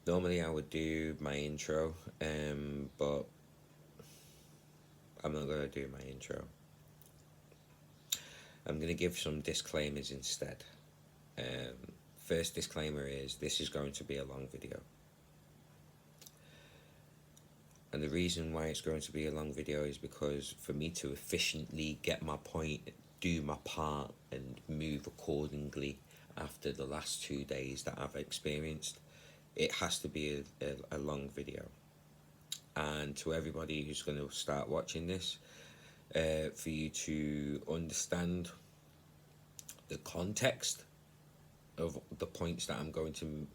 Normally I would do my intro, but I'm not going to do my intro. I'm going to give some disclaimers instead. First disclaimer is this is going to be a long video. And the reason why it's going to be a long video is because for me to efficiently get my point, do my part, and move accordingly after the last 2 days that I've experienced, it has to be a long video. And to everybody who's going to start watching this, for you to understand the context of the points that I'm going to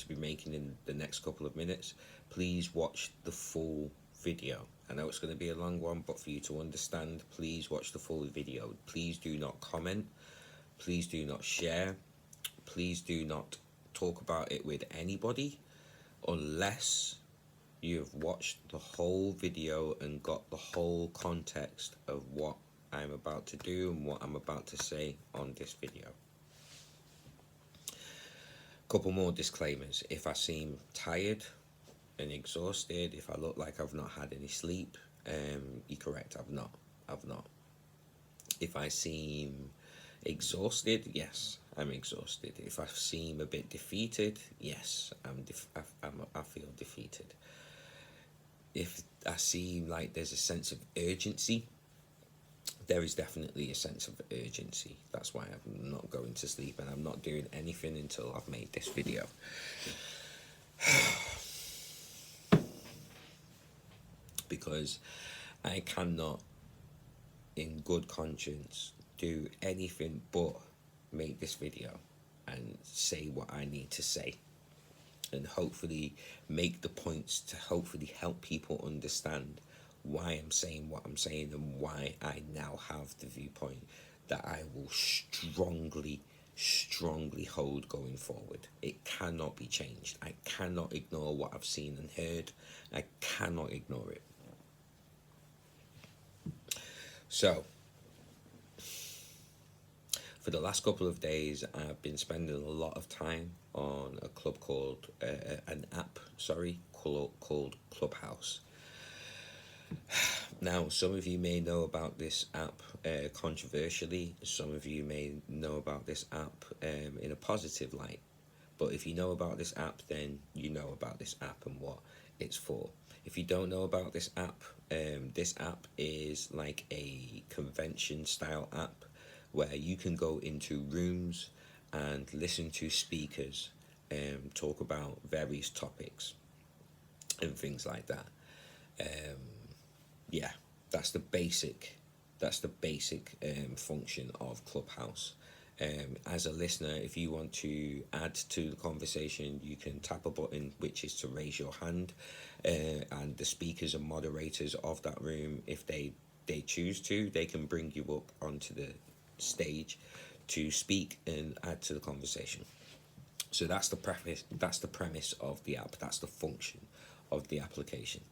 be making in the next couple of minutes, please watch the full video. I know it's going to be a long one, but for you to understand, please watch the full video. Please do not comment. Please do not share. Please do not talk about it with anybody unless you have watched the whole video and got the whole context of what I'm about to do and what I'm about to say on this video. Couple more disclaimers. If I seem tired and exhausted, if I look like I've not had any sleep, you're correct, I've not. If I seem exhausted, yes, I'm exhausted. If I seem a bit defeated, yes, I feel defeated. If I seem like there's a sense of urgency, there is definitely a sense of urgency. That's why I'm not going to sleep and I'm not doing anything until I've made this video. Because I cannot, in good conscience, do anything but make this video and say what I need to say. And hopefully make the points to hopefully help people understand why I'm saying what I'm saying and why I now have the viewpoint that I will strongly hold going forward. It cannot be changed. I cannot ignore what I've seen and heard. I cannot ignore it. So, for the last couple of days, I've been spending a lot of time on a club called, called Clubhouse. Now, some of you may know about this app controversially. Some of you may know about this app in a positive light. But if you know about this app, then you know about this app and what it's for. If you don't know about this app is like a convention-style app where you can go into rooms and listen to speakers talk about various topics and things like that. Yeah, that's the basic function of Clubhouse. As a listener, if you want to add to the conversation, you can tap a button which is to raise your hand, and the speakers and moderators of that room, if they choose to, they can bring you up onto the stage to speak and add to the conversation. So that's the premise of the app. That's the function of the application.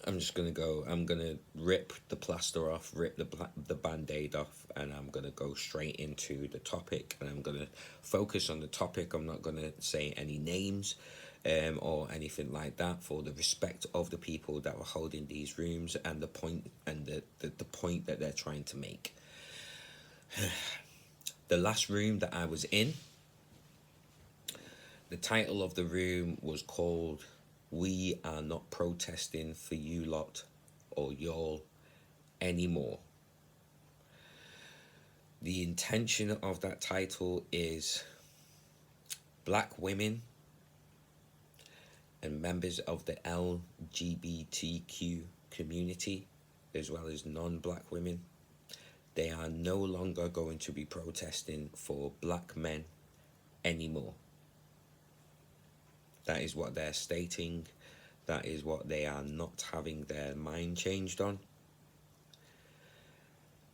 I'm gonna rip the plaster off, rip the band-aid off, and I'm gonna go straight into the topic, and I'm gonna focus on the topic. I'm not gonna say any names or anything like that, for the respect of the people that were holding these rooms and the point that they're trying to make. The last room that I was in, the title of the room was called "We Are Not Protesting for You Lot or Y'all Anymore." The intention of that title is black women and members of the LGBTQ community, as well as non-black women. They are no longer going to be protesting for black men anymore. That is what they're stating. That is what they are not having their mind changed on.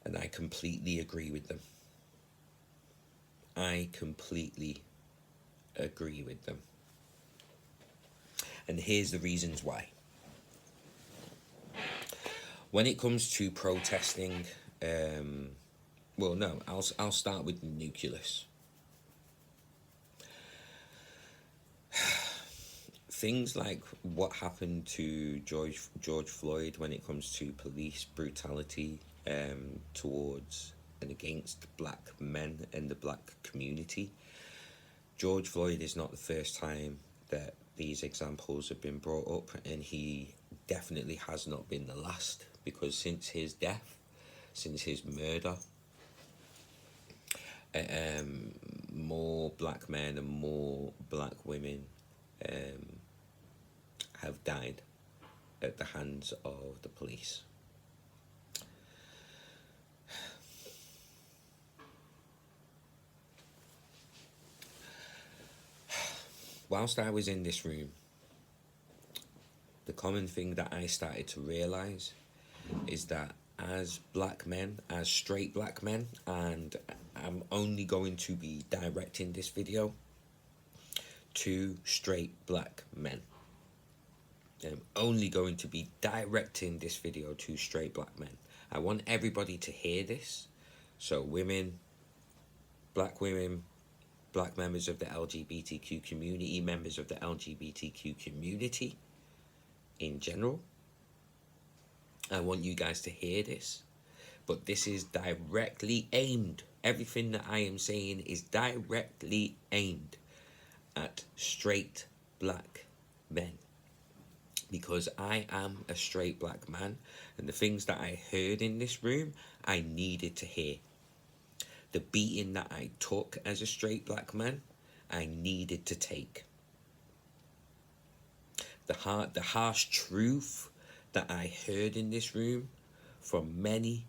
And I completely agree with them. I completely agree with them. And here's the reasons why. When it comes to protesting, I'll start with the nucleus. things like what happened to George Floyd when it comes to police brutality towards and against black men and the black community. George Floyd is not the first time that these examples have been brought up, and he definitely has not been the last, because since his death, since his murder, more black men and more black women have died at the hands of the police. Whilst I was in this room, the common thing that I started to realise is that as black men, as straight black men, and I'm only going to be directing this video to straight black men. I'm only going to be directing this video to straight black men. I want everybody to hear this. So women, black members of the LGBTQ community, members of the LGBTQ community in general. I want you guys to hear this, but this is directly aimed. Everything that I am saying is directly aimed at straight black men, because I am a straight black man, and the things that I heard in this room, I needed to hear. The beating that I took as a straight black man, I needed to take. The harsh truth that I heard in this room from many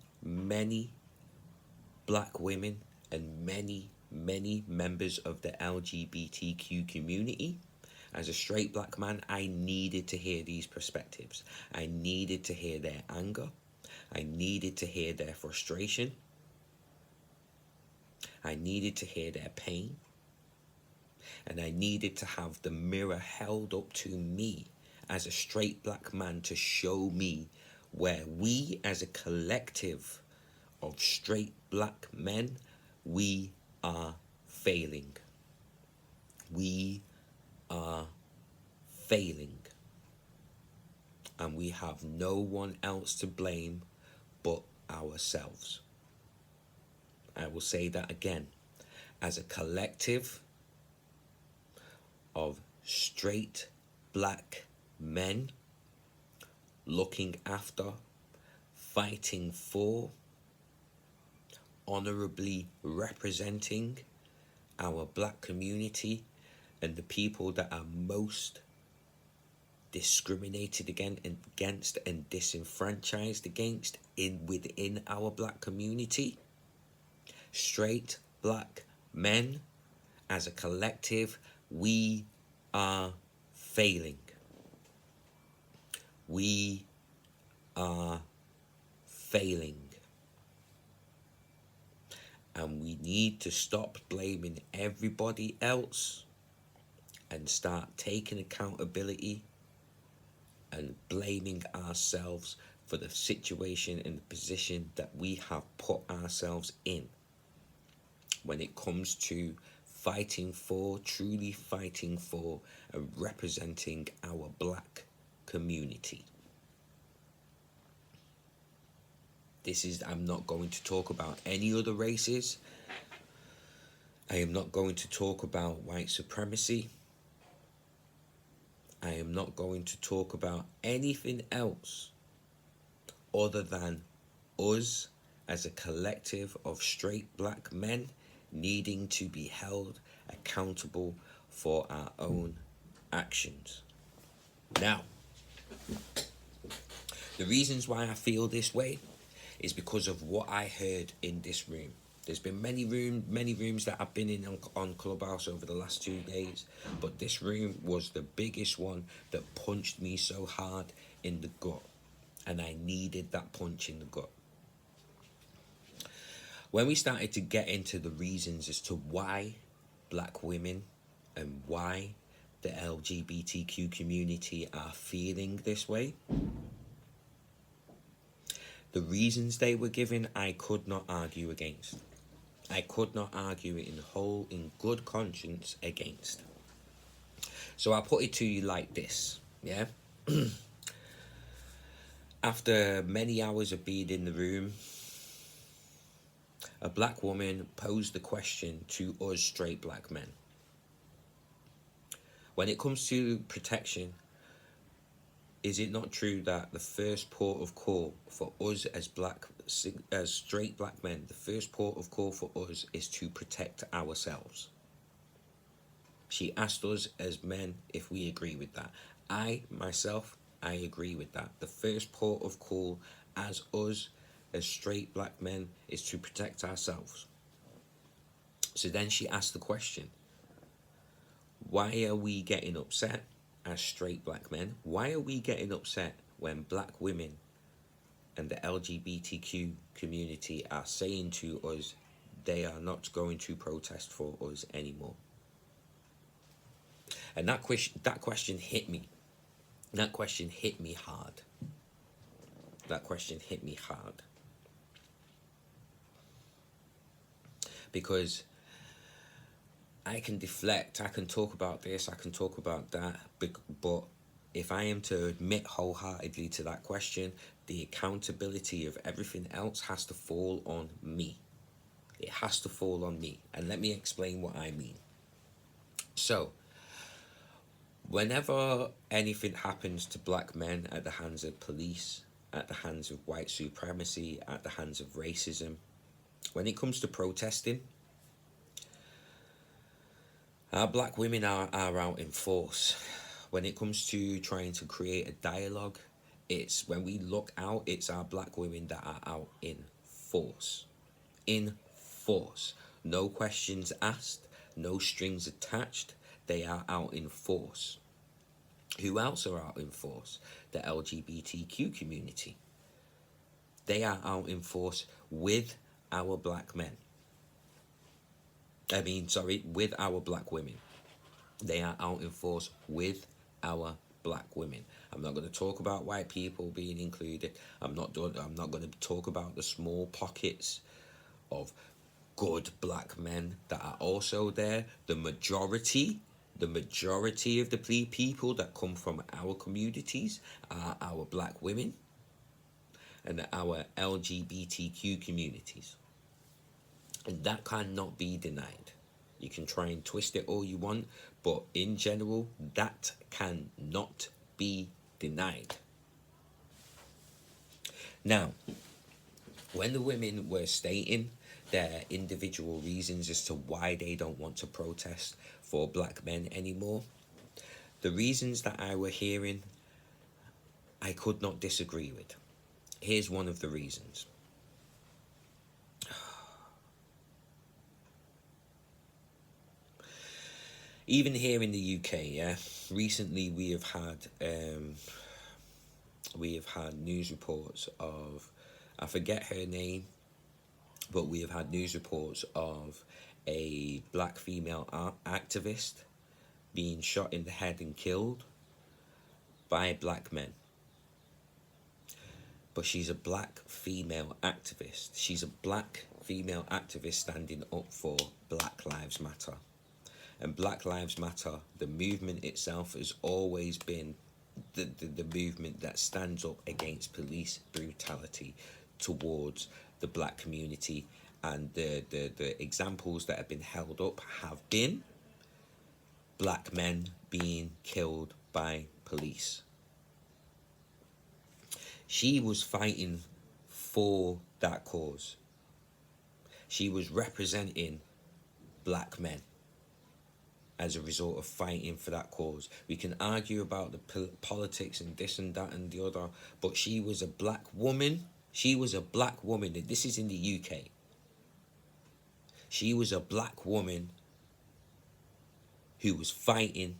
black women and many members of the LGBTQ community. As a straight black man, I needed to hear these perspectives. I needed to hear their anger. I needed to hear their frustration. I needed to hear their pain. And I needed to have the mirror held up to me as a straight black man to show me where we as a collective of straight black men, we are failing. We are failing. And we have no one else to blame but ourselves. I will say that again. As a collective of straight black men looking after, fighting for, honorably representing our black community and the people that are most discriminated against and disenfranchised against within our black community. Straight black men, as a collective, we are failing. We are failing. And we need to stop blaming everybody else and start taking accountability and blaming ourselves for the situation and the position that we have put ourselves in when it comes to fighting for, truly fighting for, and representing our black community. I'm not going to talk about any other races. I am not going to talk about white supremacy. I am not going to talk about anything else other than us as a collective of straight black men needing to be held accountable for our own actions. Now, the reasons why I feel this way is because of what I heard in this room. There's been many rooms that I've been in on Clubhouse over the last 2 days, but this room was the biggest one that punched me so hard in the gut, and I needed that punch in the gut. When we started to get into the reasons as to why black women and why the LGBTQ community are feeling this way, the reasons they were given, I could not argue against. I could not argue it in good conscience against. So I'll put it to you like this, yeah? After many hours of being in the room, a black woman posed the question to us straight black men. When it comes to protection, is it not true that the first port of call for us as straight black men, the first port of call for us is to protect ourselves? She asked us as men if we agree with that. I agree with that. The first port of call as us as straight black men is to protect ourselves. So then she asked the question, why are we getting upset as straight black men? Why are we getting upset when black women and the LGBTQ community are saying to us they are not going to protest for us anymore? And that question hit me. That question hit me hard. That question hit me hard. Because I can deflect, I can talk about this, I can talk about that, but if I am to admit wholeheartedly to that question, the accountability of everything else has to fall on me. It has to fall on me. And let me explain what I mean. So, whenever anything happens to black men at the hands of police, at the hands of white supremacy, at the hands of racism, when it comes to protesting, our black women are out in force. When it comes to trying to create a dialogue, it's when we look out, it's our black women that are out in force. In force. No questions asked, no strings attached. They are out in force. Who else are out in force? The LGBTQ community. They are out in force with our black men. With our black women. They are out in force with our black women. I'm not going to talk about white people being included. I'm not going to talk about the small pockets of good black men that are also there. The majority of the people that come from our communities are our black women and our LGBTQ communities. And that cannot be denied. You can try and twist it all you want, but in general, that cannot be denied. Now, when the women were stating their individual reasons as to why they don't want to protest for black men anymore, the reasons that I were hearing, I could not disagree with. Here's one of the reasons. Even here in the UK, yeah, recently we have had news reports of, I forget her name, but we have had news reports of a black female activist being shot in the head and killed by black men. But she's a black female activist. She's a black female activist standing up for Black Lives Matter. And Black Lives Matter, the movement itself, has always been the movement that stands up against police brutality towards the black community. And the examples that have been held up have been black men being killed by police. She was fighting for that cause. She was representing black men as a result of fighting for that cause. We can argue about the politics and this and that and the other, but she was a black woman. She was a black woman. This is in the UK. She was a black woman who was fighting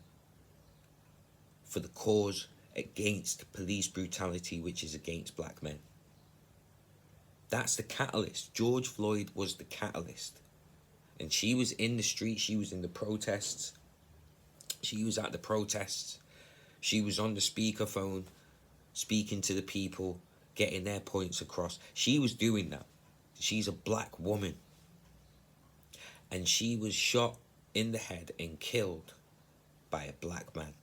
for the cause against police brutality, which is against black men. That's the catalyst. George Floyd was the catalyst. And she was in the street, she was in the protests. She was at the protests. She was on the speakerphone, speaking to the people, getting their points across. She was doing that. She's a black woman. And she was shot in the head and killed by a black man.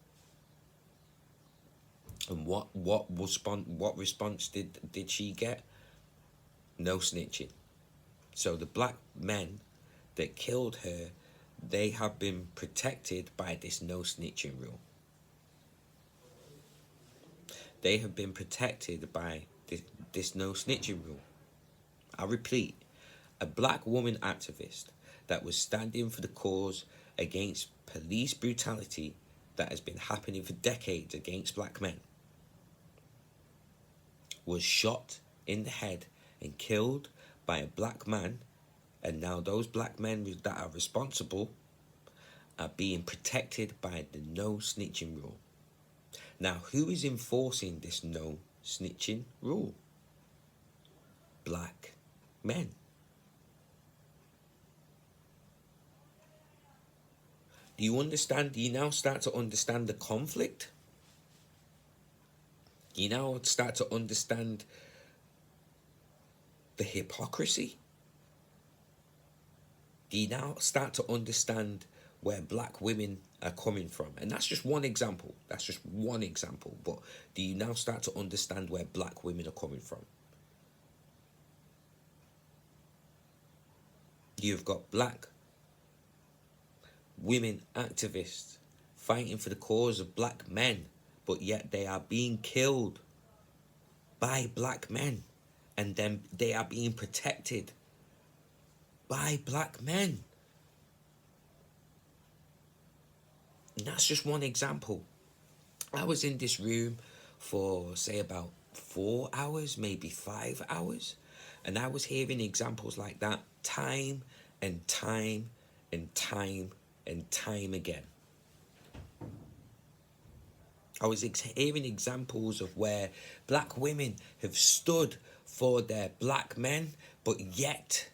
And what response did she get? No snitching. So the black men that killed her, they have been protected by this no snitching rule. They have been protected by this no snitching rule. I repeat, a black woman activist that was standing for the cause against police brutality that has been happening for decades against black men was shot in the head and killed by a black man, and now those black men that are responsible are being protected by the no snitching rule. Now, who is enforcing this no snitching rule? Black men. Do you understand? Do you now start to understand the conflict? Do you now start to understand the hypocrisy? Do you now start to understand where black women are coming from? And that's just one example. That's just one example. But do you now start to understand where black women are coming from? You've got black women activists fighting for the cause of black men, but yet they are being killed by black men, and then they are being protected by black men. And that's just one example. I was in this room for, say, about 4 hours, maybe 5 hours, and I was hearing examples like that time and time and time and time again. I was hearing examples of where black women have stood for their black men, but yet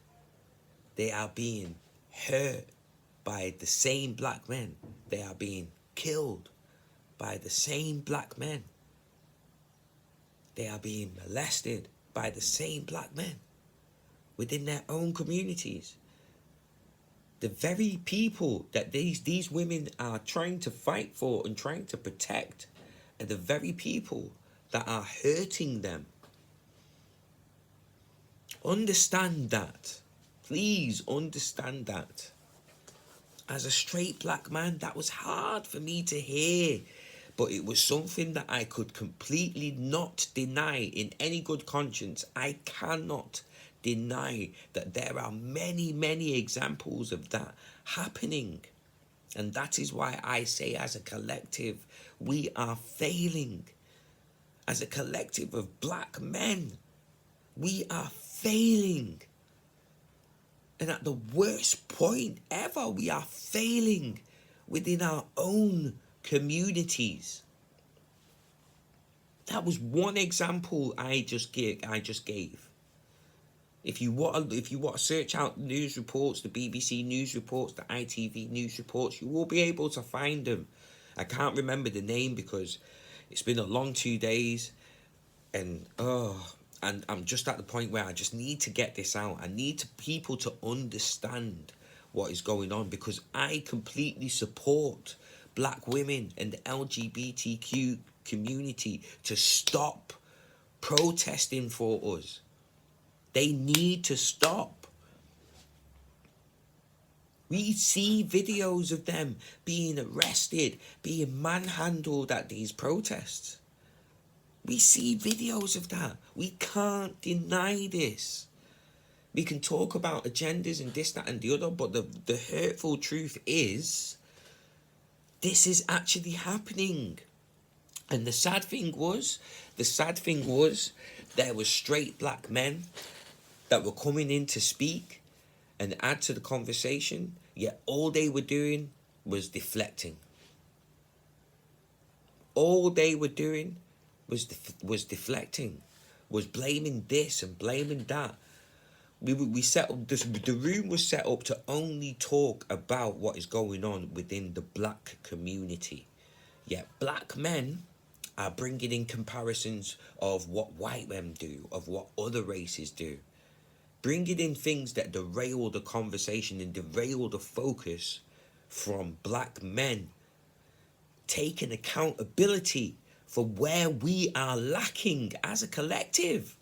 they are being hurt by the same black men. They are being killed by the same black men. They are being molested by the same black men within their own communities. The very people that these women are trying to fight for and trying to protect are the very people that are hurting them. Understand that. Please understand that. As a straight black man, that was hard for me to hear, but it was something that I could completely not deny in any good conscience. I cannot deny that there are many, many examples of that happening. And that is why I say, as a collective, we are failing. As a collective of black men, we are failing. And at the worst point ever, we are failing within our own communities. That was one example I just gave. If you want to search out news reports, the BBC news reports, the ITV news reports, you will be able to find them. I can't remember the name because it's been a long 2 days, and I'm just at the point where I just need to get this out. I need people to understand what is going on, because I completely support black women and the LGBTQ community to stop protesting for us. They need to stop. We see videos of them being arrested, being manhandled at these protests. We see videos of that. We can't deny this. We can talk about agendas and this, that, and the other, but the hurtful truth is, this is actually happening. And the sad thing was, there were straight black men that were coming in to speak and add to the conversation, yet all they were doing was deflecting. All they were doing was deflecting, was blaming this and blaming that. We set up this. The room was set up to only talk about what is going on within the black community. Yet black men are bringing in comparisons of what white men do, of what other races do, bringing in things that derail the conversation and derail the focus from black men taking accountability for where we are lacking as a collective.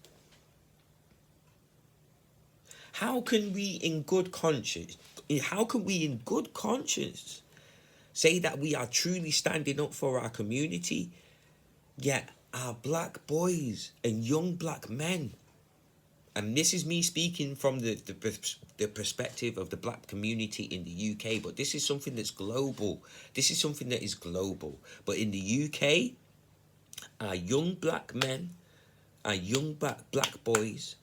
How can we in good conscience say that we are truly standing up for our community, yet our black boys and young black men, and this is me speaking from the perspective of the black community in the UK, but this is something that's global. This is something that is global. But in the UK, our young black men, our young black boys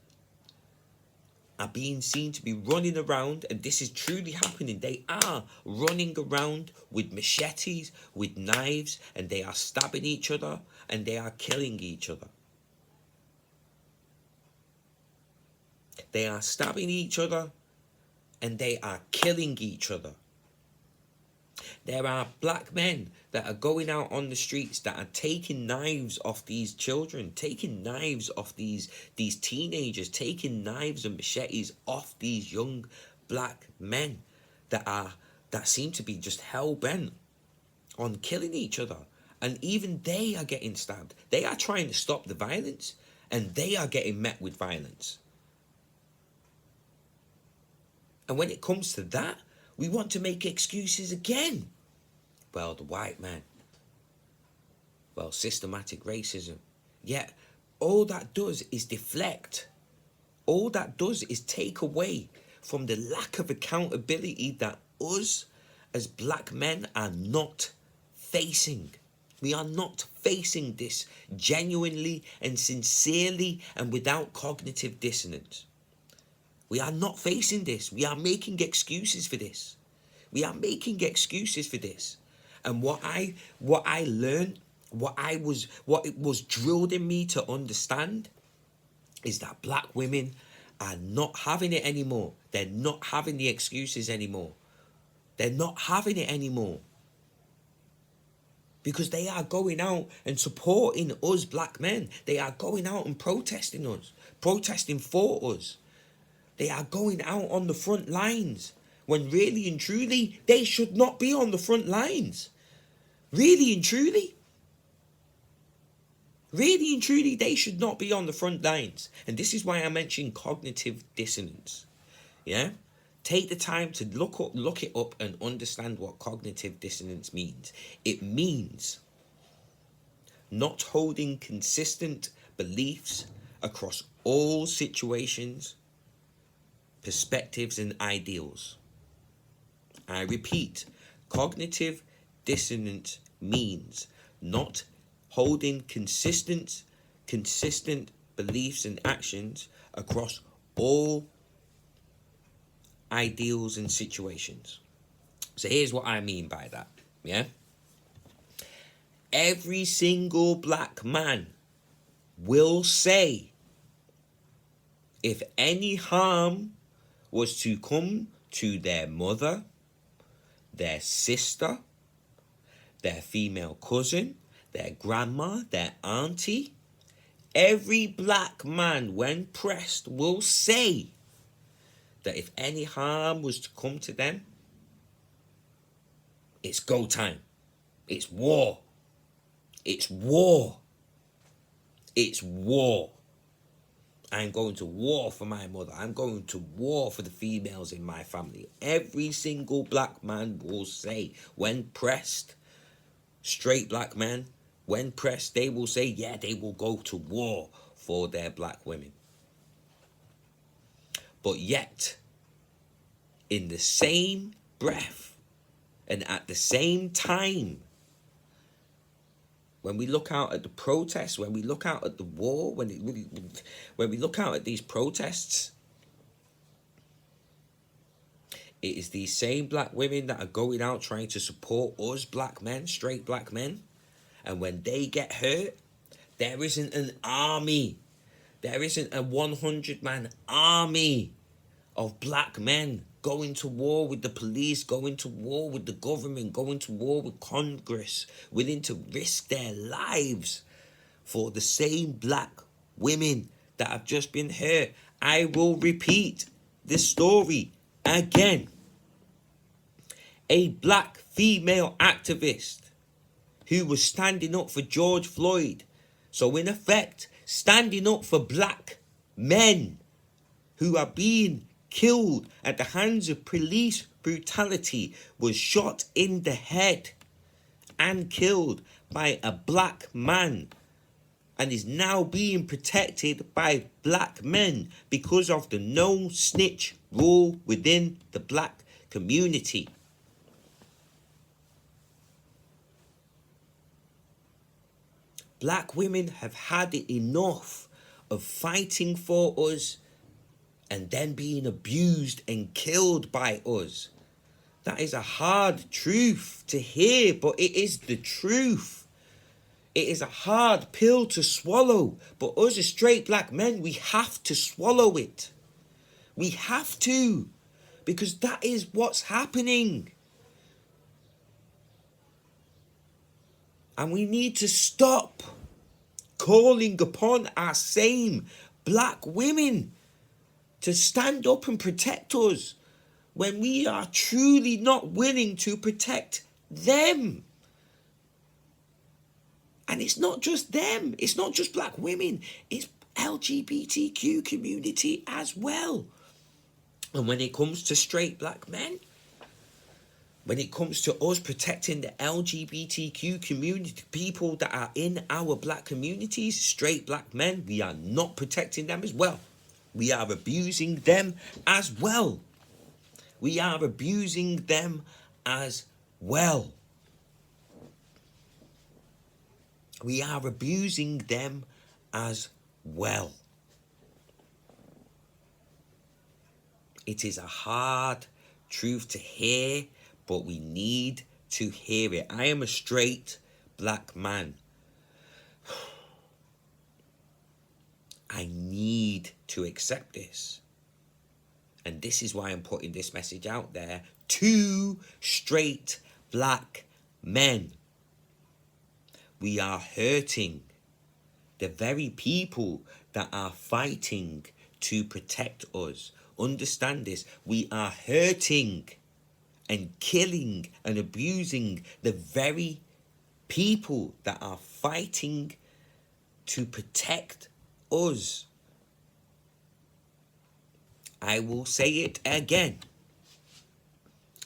are being seen to be running around, and this is truly happening. They are running around with machetes, with knives, and they are stabbing each other, and they are killing each other. They are stabbing each other, and they are killing each other. There are black men that are going out on the streets that are taking knives off these children, taking knives off these teenagers, taking knives and machetes off these young black men that seem to be just hell-bent on killing each other. And even they are getting stabbed. They are trying to stop the violence, and they are getting met with violence. And when it comes to that, we want to make excuses again. Well, the white man. Well, systematic racism. Yet, all that does is deflect. All that does is take away from the lack of accountability that us as black men are not facing. We are not facing this genuinely and sincerely and without cognitive dissonance. We are not facing this. We are making excuses for this. We are making excuses for this. And what I learned, what it was drilled in me to understand is that black women are not having it anymore. They're not having the excuses anymore. They're not having it anymore. Because they are going out and supporting us black men. They are going out and protesting us, protesting for us. They are going out on the front lines when really and truly they should not be on the front lines. Really and truly. Really and truly, they should not be on the front lines. And this is why I mentioned cognitive dissonance. Yeah? Take the time to look it up and understand what cognitive dissonance means. It means not holding consistent beliefs across all situations, perspectives, and ideals. I repeat, cognitive dissonance means not holding consistent beliefs and actions across all ideals and situations. So here's what I mean by that, yeah? Every single black man will say, if any harm was to come to their mother, their sister, their female cousin, their grandma, their auntie, every black man, when pressed, will say that if any harm was to come to them, it's go time. It's war. It's war. It's war. I'm going to war for my mother. I'm going to war for the females in my family. Every single black man will say, when pressed, straight black men, when pressed, they will say, yeah, they will go to war for their black women. But yet, in the same breath and at the same time, when we look out at the protests, when we look out at the war, when we look out at these protests, it is these same black women that are going out trying to support us black men, straight black men. And when they get hurt, there isn't an army. There isn't a 100-man army of black men going to war with the police, going to war with the government, going to war with Congress, willing to risk their lives for the same black women that have just been hurt. I will repeat this story again. A black female activist who was standing up for George Floyd. So in effect, standing up for black men who are being killed at the hands of police brutality, was shot in the head and killed by a black man, and is now being protected by black men because of the no snitch rule within the black community. Black women have had enough of fighting for us and then being abused and killed by us. That is a hard truth to hear, but it is the truth. It is a hard pill to swallow, but us as straight black men, we have to swallow it. We have to, because that is what's happening. And we need to stop calling upon our same black women to stand up and protect us when we are truly not willing to protect them. And it's not just them, it's not just black women, it's LGBTQ community as well. And when it comes to straight black men, when it comes to us protecting the LGBTQ community, people that are in our black communities, straight black men, we are not protecting them as well. We are abusing them as well. We are abusing them as well. We are abusing them as well. It is a hard truth to hear, but we need to hear it. I am a straight black man. I need to accept this. And this is why I'm putting this message out there to straight black men. We are hurting the very people that are fighting to protect us. Understand this. We are hurting and killing and abusing the very people that are fighting to protect us. I will say it again.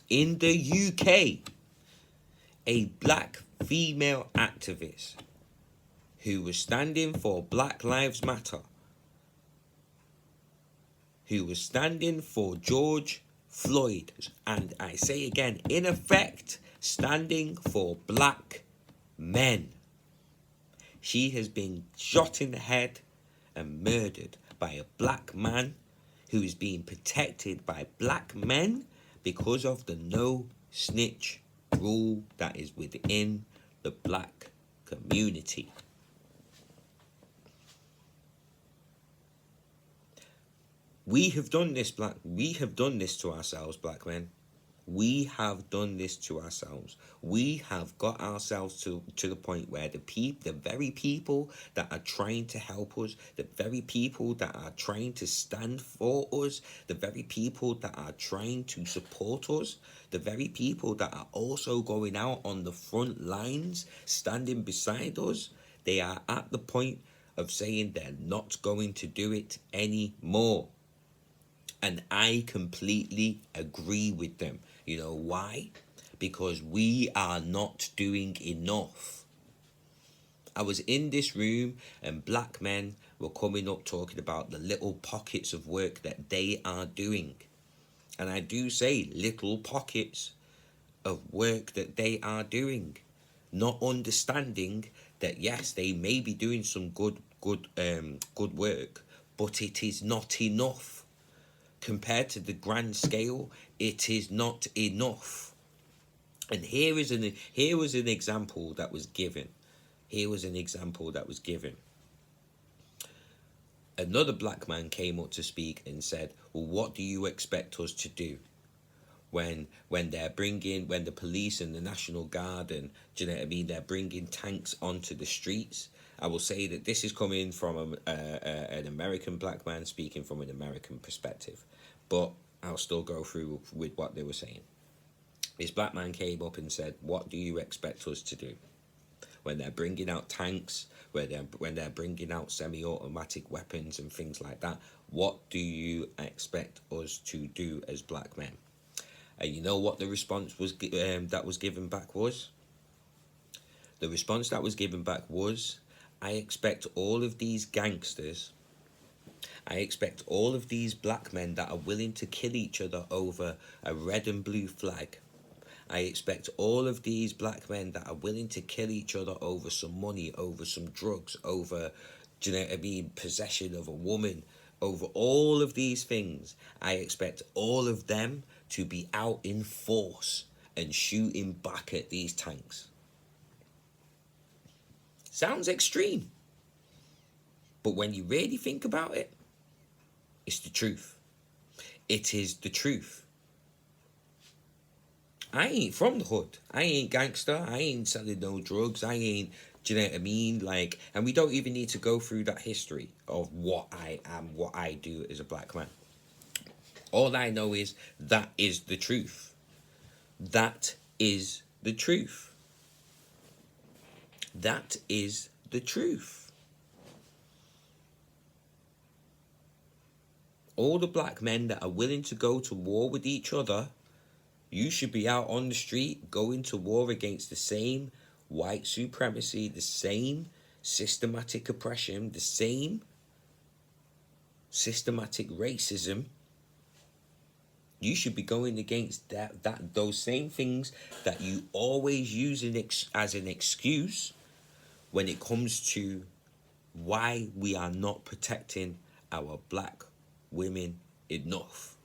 In the UK, a black female activist who was standing for Black Lives Matter, who was standing for George Floyd, and I say again, in effect, standing for black men. She has been shot in the head and murdered by a black man who is being protected by black men because of the no snitch rule that is within the black community. We have done this to ourselves, black men. We have done this to ourselves. We have got ourselves to the point where the very people that are trying to help us, the very people that are trying to stand for us, the very people that are trying to support us, the very people that are also going out on the front lines, standing beside us, they are at the point of saying they're not going to do it anymore. And I completely agree with them. You know why? Because we are not doing enough. I was in this room and black men were coming up talking about the little pockets of work that they are doing. And I do say little pockets of work that they are doing. Not understanding that yes, they may be doing some good work, but it is not enough. Compared to the grand scale, it is not enough. And here was an example that was given. Another black man came up to speak and said, well, what do you expect us to do when the police and the National Guard and, do you know what I mean, they're bringing tanks onto the streets? I will say that this is coming from an American black man speaking from an American perspective, but I'll still go through with what they were saying. This black man came up and said, what do you expect us to do? when they're bringing out tanks, when they're bringing out semi-automatic weapons and things like that, what do you expect us to do as black men? And you know what the response was that was given back was? The response that was given back was, I expect all of these gangsters, I expect all of these black men that are willing to kill each other over a red and blue flag. I expect all of these black men that are willing to kill each other over some money, over some drugs, over, do you know what I mean, possession of a woman, over all of these things. I expect all of them to be out in force and shooting back at these tanks. Sounds extreme. But when you really think about it, it's the truth. It is the truth. I ain't from the hood. I ain't gangster. I ain't selling no drugs. I ain't, do you know what I mean? Like, and we don't even need to go through that history of what I am, what I do as a black man. All I know is that is the truth. That is the truth. That is the truth. All the black men that are willing to go to war with each other, you should be out on the street going to war against the same white supremacy, the same systematic oppression, the same systematic racism. You should be going against those same things that you always use as an excuse when it comes to why we are not protecting our black women enough.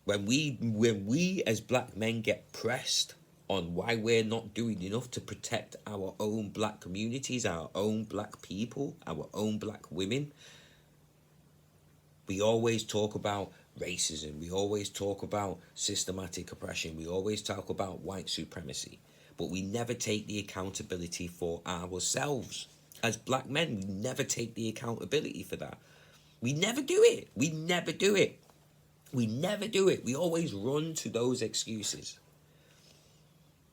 When we as black men get pressed on why we're not doing enough to protect our own black communities, our own black people, our own black women, we always talk about racism. We always talk about systematic oppression. We always talk about white supremacy. But we never take the accountability for ourselves. As black men, we never take the accountability for that. We never do it. We never do it. We never do it. We always run to those excuses.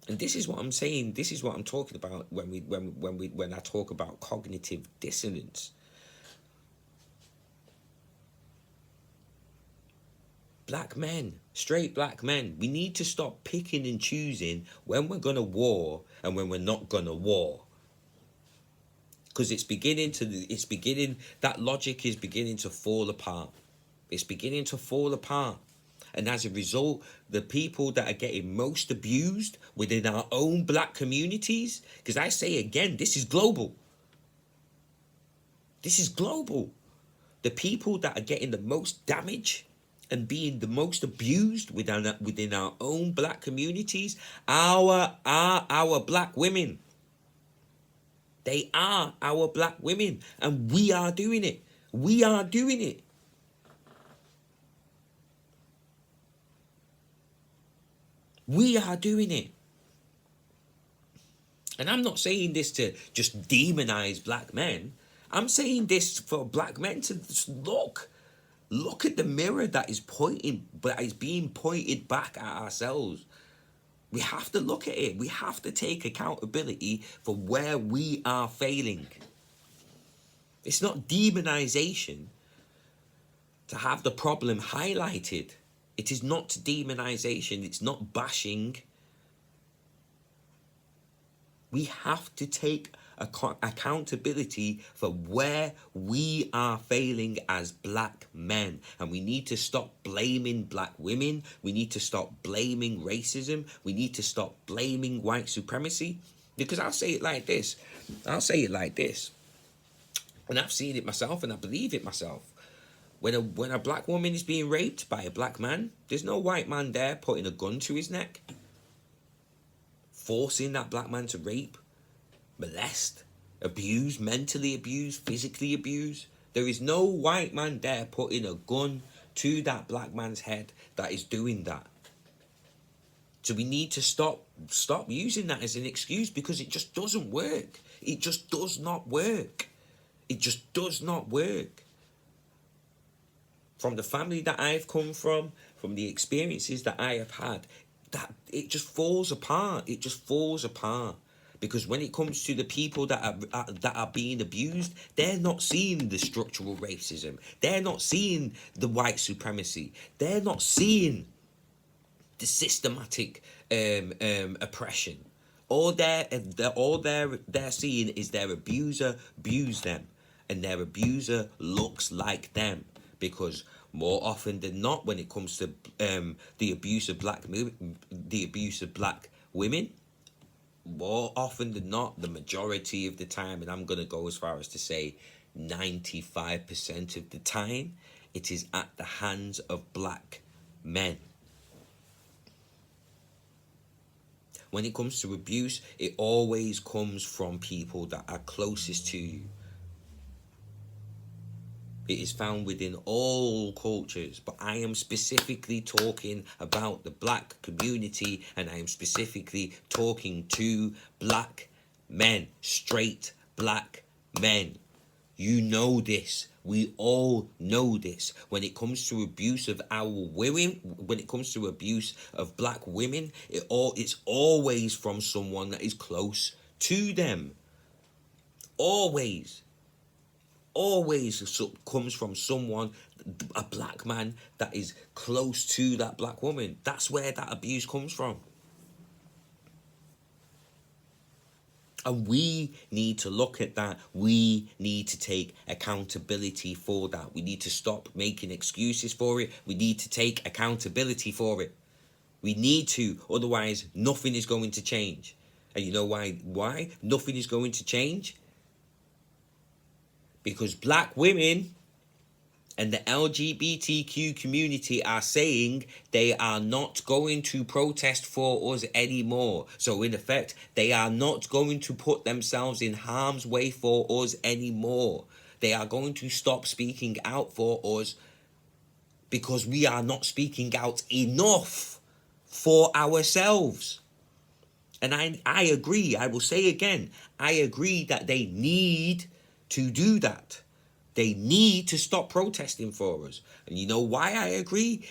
And this is what I'm saying. This is what I'm talking about when I talk about cognitive dissonance. Black men, straight black men, we need to stop picking and choosing when we're gonna war and when we're not gonna war. Because that logic is beginning to fall apart. It's beginning to fall apart. And as a result, the people that are getting most abused within our own black communities, because I say again, this is global. This is global. The people that are getting the most damage and being the most abused within our own black communities are our black women. They are our black women, and we are doing it. We are doing it. We are doing it. And I'm not saying this to just demonize black men. I'm saying this for black men to just look at the mirror that is being pointed back at ourselves. We have to look at it. We have to take accountability for where we are failing. It's not demonization to have the problem highlighted. It is not demonization. It's not bashing. We have to take accountability for where we are failing as black men, and we need to stop blaming black women. We need to stop blaming racism. We need to stop blaming white supremacy, because I'll say it like this, and I've seen it myself and I believe it myself. When a black woman is being raped by a black man, there's no white man there putting a gun to his neck, forcing that black man to rape, molest, abuse, mentally abuse, physically abuse. There is no white man there putting a gun to that black man's head that is doing that. So we need to stop using that as an excuse, because it just doesn't work. It just does not work. It just does not work. From the family that I've come from the experiences that I have had, that it just falls apart. It just falls apart. Because when it comes to the people that are being abused, they're not seeing the structural racism. They're not seeing the white supremacy. They're not seeing the systematic oppression. All they're seeing is their abuser abuse them, and their abuser looks like them. Because more often than not, when it comes to the abuse of black women, more often than not, the majority of the time, and I'm going to go as far as to say 95% of the time, it is at the hands of black men. When it comes to abuse, it always comes from people that are closest to you. It is found within all cultures, but I am specifically talking about the black community, and I am specifically talking to black men, straight black men. You know this. We all know this. When it comes to abuse of our women, when it comes to abuse of black women, it's always from someone that is close to them. Always comes from someone, a black man that is close to that black woman. That's where that abuse comes from. And we need to look at that. We need to take accountability for that. We need to stop making excuses for it. We need to take accountability for it. We need to, otherwise nothing is going to change. And you know why nothing is going to change? Because black women and the LGBTQ community are saying they are not going to protest for us anymore. So in effect, they are not going to put themselves in harm's way for us anymore. They are going to stop speaking out for us because we are not speaking out enough for ourselves. And I agree, I will say again, I agree that they need to do that. They need to stop protesting for us. And you know why I agree?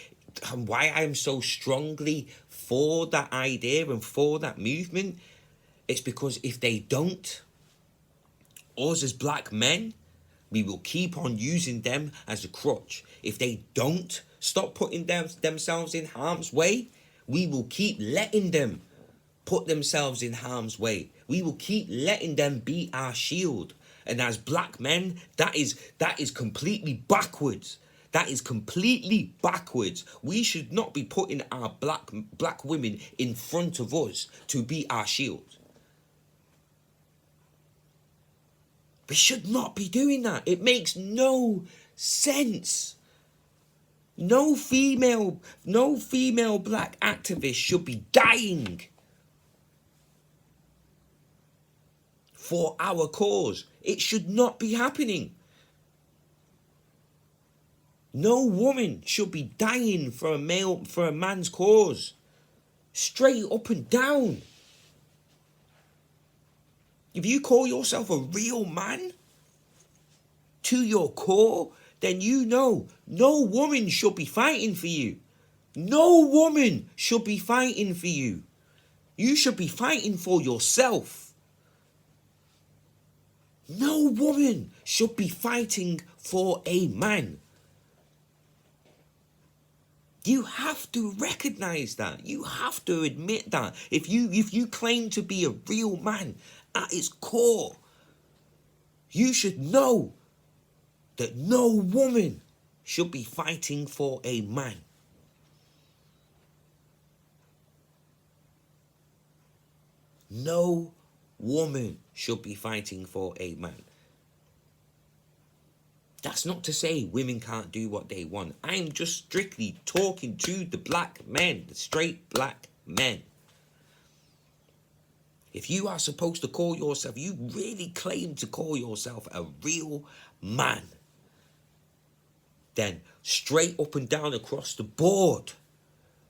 And why I am so strongly for that idea and for that movement? It's because if they don't, us as black men, we will keep on using them as a crutch. If they don't stop putting themselves in harm's way, we will keep letting them put themselves in harm's way. We will keep letting them be our shield. And as black men, that is completely backwards. That is completely backwards. We should not be putting our black women in front of us to be our shield. We should not be doing that. It makes no sense. No female black activist should be dying for our cause. It should not be happening. No woman should be dying for a man's cause. Straight up and down. If you call yourself a real man to your core, then you know no woman should be fighting for you. No woman should be fighting for you. You should be fighting for yourself. No woman should be fighting for a man. You have to recognize that. You have to admit that. If you claim to be a real man at its core, you should know that no woman should be fighting for a man. No woman should be fighting for a man. That's not to say women can't do what they want. I'm just strictly talking to the black men, the straight black men. If you are supposed to call yourself, you really claim to call yourself a real man, then straight up and down across the board,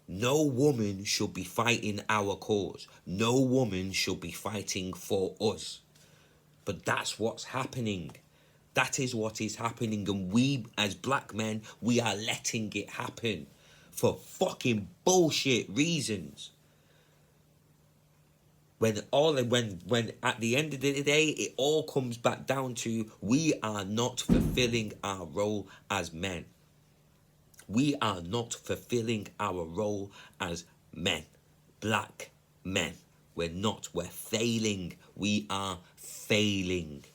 no woman should be fighting our cause. No woman should be fighting for us. But that's what's happening. That is what is happening. And we, as black men, we are letting it happen for fucking bullshit reasons. When at the end of the day, it all comes back down to we are not fulfilling our role as men. We are not fulfilling our role as men. Black men. We're not. We're failing. We are failing.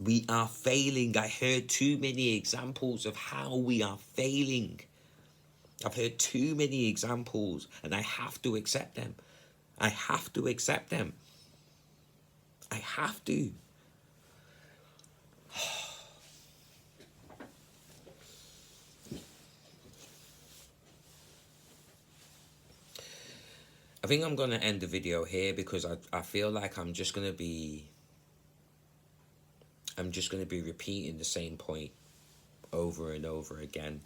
We are failing. I heard too many examples of how we are failing. I've heard too many examples, and I have to accept them. I have to accept them. I have to. I think I'm going to end the video here because I feel like I'm just going to be repeating the same point over and over again.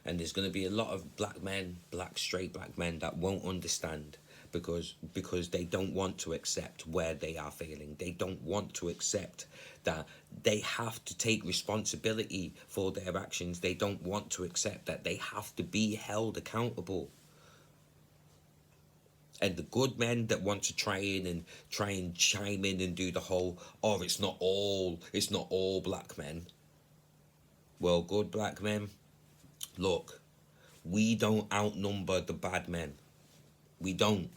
And there's going to be a lot of black men, straight black men that won't understand because they don't want to accept where they are failing. They don't want to accept that they have to take responsibility for their actions. They don't want to accept that they have to be held accountable. And the good men that want to try and chime in and do the whole, oh, it's not all black men. Well, good black men, look, we don't outnumber the bad men. We don't.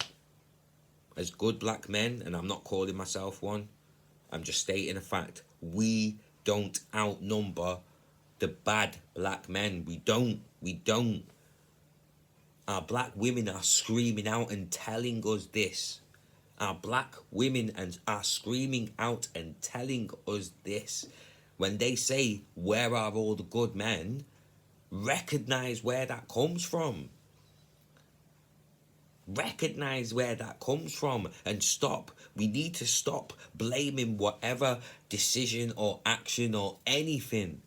As good black men, and I'm not calling myself one, I'm just stating a fact, we don't outnumber the bad black men. We don't. Our black women are screaming out and telling us this. Our black women are screaming out and telling us this. When they say, where are all the good men? Recognize where that comes from. Recognize where that comes from and stop. We need to stop blaming whatever decision or action or anything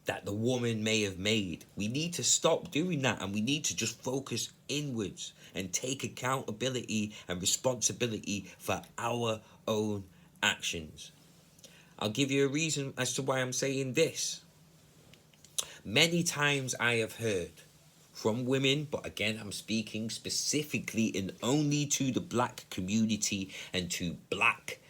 that the woman may have made. We need to stop doing that, and we need to just focus inwards and take accountability and responsibility for our own actions. I'll give you a reason as to why I'm saying this. Many times I have heard from women, but again, I'm speaking specifically and only to the black community and to black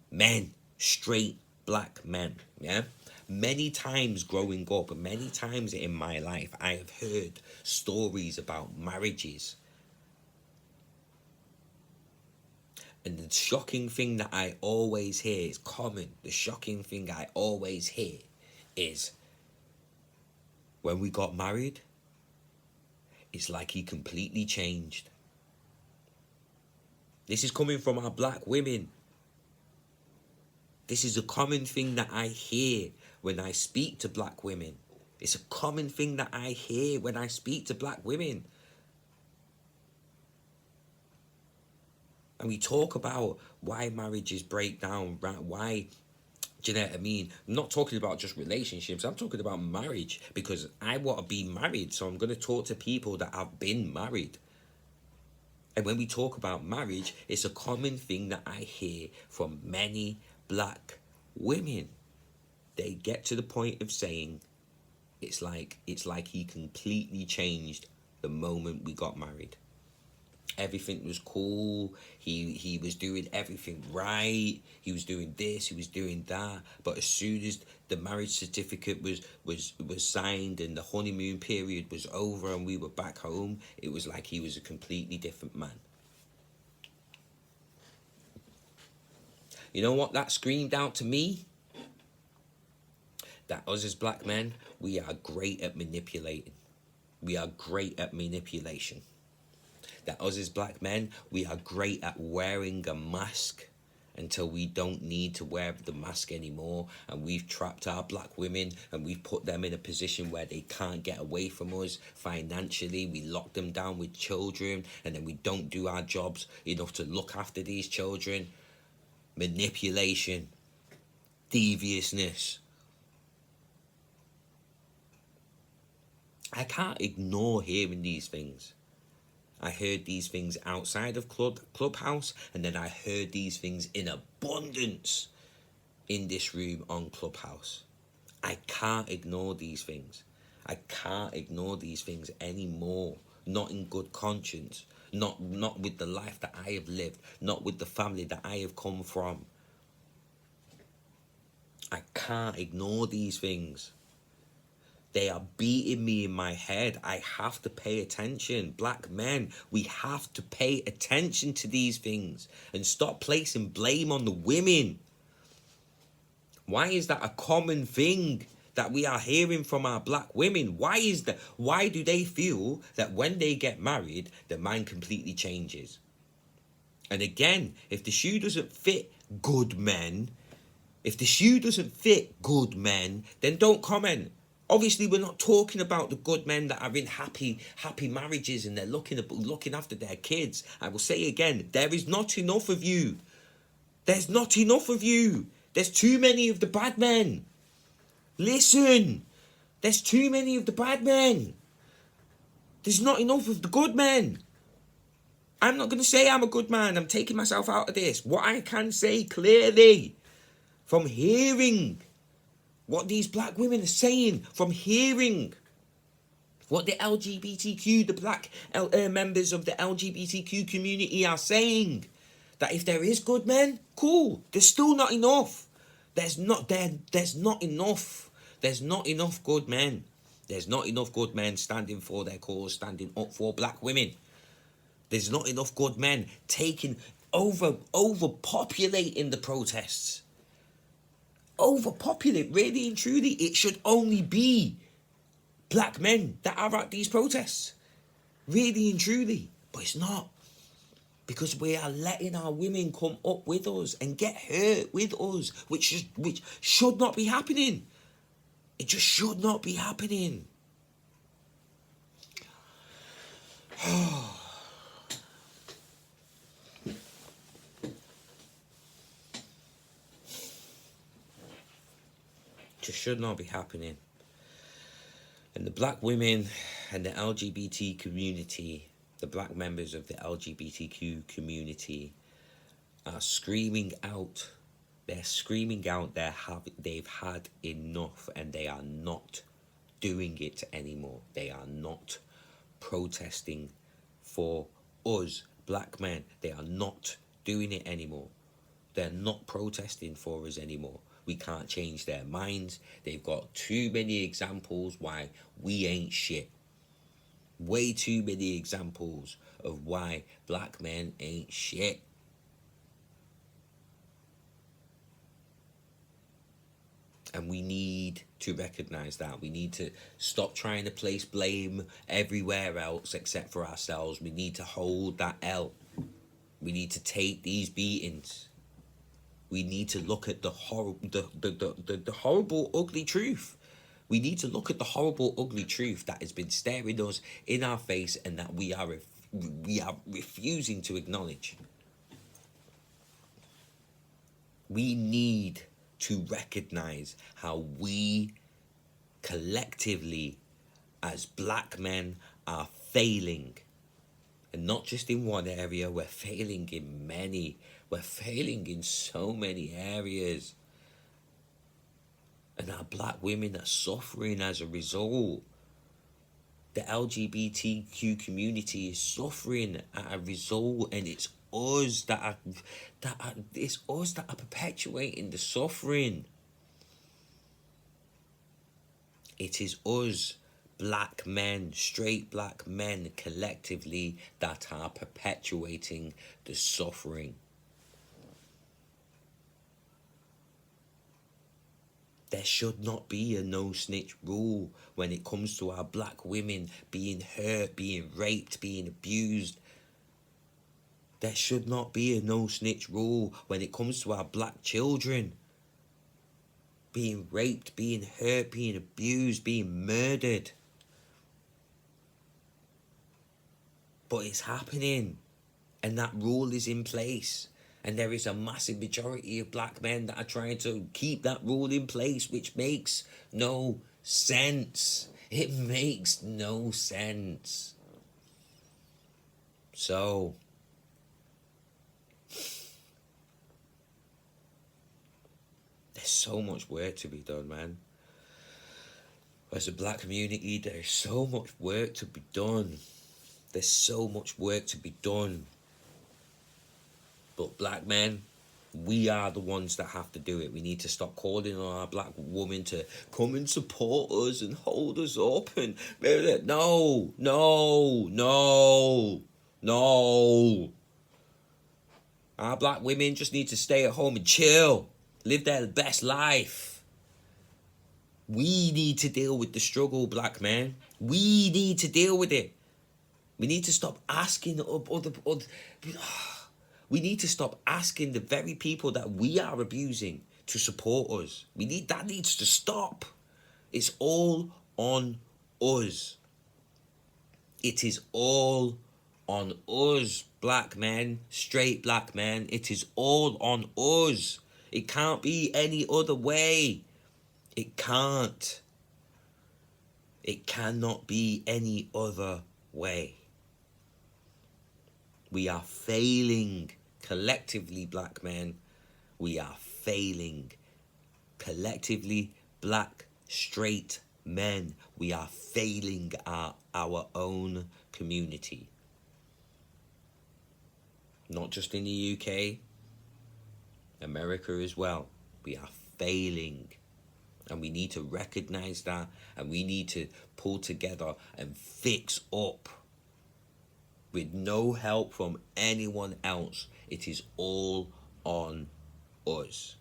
men, straight black men, yeah? Many times growing up, and many times in my life, I have heard stories about marriages. And the shocking thing that I always hear is common. The shocking thing I always hear is, when we got married, it's like he completely changed. This is coming from our black women. This is a common thing that I hear when I speak to black women. It's a common thing that I hear when I speak to black women. And we talk about why marriages break down, why, do you know what I mean? I'm not talking about just relationships, I'm talking about marriage, because I want to be married, so I'm going to talk to people that have been married. And when we talk about marriage, it's a common thing that I hear from many black women. They get to the point of saying, it's like he completely changed the moment we got married. Everything was cool. He was doing everything right. He was doing this. He was doing that. But as soon as the marriage certificate was signed and the honeymoon period was over and we were back home, it was like he was a completely different man. You know what that screamed out to me? That us as black men, we are great at manipulating. We are great at manipulation. That us as black men, we are great at wearing a mask until we don't need to wear the mask anymore, and we've trapped our black women and we've put them in a position where they can't get away from us financially. We lock them down with children, and then we don't do our jobs enough to look after these children. Manipulation, deviousness. I can't ignore hearing these things. I heard these things outside of Clubhouse, and then I heard these things in abundance in this room on Clubhouse. I can't ignore these things. I can't ignore these things anymore. not in good conscience, not with the life that I have lived, not with the family that I have come from. I can't ignore these things. They are beating me in my head. I have to pay attention. Black men, we have to pay attention to these things and stop placing blame on the women. Why is that a common thing that we are hearing from our black women? Why do they feel that when they get married, their mind completely changes? And again, if the shoe doesn't fit good men, then don't comment. Obviously, we're not talking about the good men that are in happy marriages and they're looking after their kids. I will say again, there is not enough of you. There's not enough of you. There's too many of the bad men. Listen, there's too many of the bad men. There's not enough of the good men. I'm not going to say I'm a good man. I'm taking myself out of this. What I can say clearly, from hearing what these black women are saying, from hearing what the black members of the LGBTQ community are saying, that if there is good men, cool. There's still not enough. There's not enough. There's not enough good men. There's not enough good men standing for their cause, standing up for black women. There's not enough good men taking overpopulating the protests. Overpopulate, really and truly. It should only be black men that are at these protests. Really and truly. But it's not. Because we are letting our women come up with us and get hurt with us, which should not be happening. It just should not be happening. Just should not be happening. And the black women and the LGBT community, the black members of the LGBTQ community are screaming out. They're screaming out they've had enough and they are not doing it anymore. They are not protesting for us, black men. They are not doing it anymore. They're not protesting for us anymore. We can't change their minds. They've got too many examples why we ain't shit. Way too many examples of why black men ain't shit. And we need to recognize that. We need to stop trying to place blame everywhere else except for ourselves. We need to hold that L. We need to take these beatings. We need to look at the horrible, ugly truth. We need to look at the horrible, ugly truth that has been staring us in our face and that we are refusing to acknowledge. We need to recognize how we collectively as black men are failing. And not just in one area, we're failing in many. We're failing in so many areas. And our black women are suffering as a result. The LGBTQ community is suffering as a result, and it's us that are perpetuating the suffering. It is us, black men, straight black men, collectively that are perpetuating the suffering. There should not be a no-snitch rule when it comes to our black women being hurt, being raped, being abused. There should not be a no-snitch rule when it comes to our black children being raped, being hurt, being abused, being murdered. But it's happening, and that rule is in place. And there is a massive majority of black men that are trying to keep that rule in place, which makes no sense. It makes no sense. So, there's so much work to be done, man. As a black community, there's so much work to be done. There's so much work to be done. But black men, we are the ones that have to do it. We need to stop calling on our black women to come and support us and hold us up. And no, no, no, no. Our black women just need to stay at home and chill, live their best life. We need to deal with the struggle, black men. We need to deal with it. We need to stop asking other we need to stop asking the very people that we are abusing to support us. That needs to stop. It's all on us. It is all on us, black men, straight black men. It is all on us. It can't be any other way. It can't. It cannot be any other way. We are failing collectively, black men. We are failing collectively, black straight men. We are failing our own community. Not just in the UK, America as well. We are failing. And we need to recognize that, and we need to pull together and fix up. With no help from anyone else. It is all on us.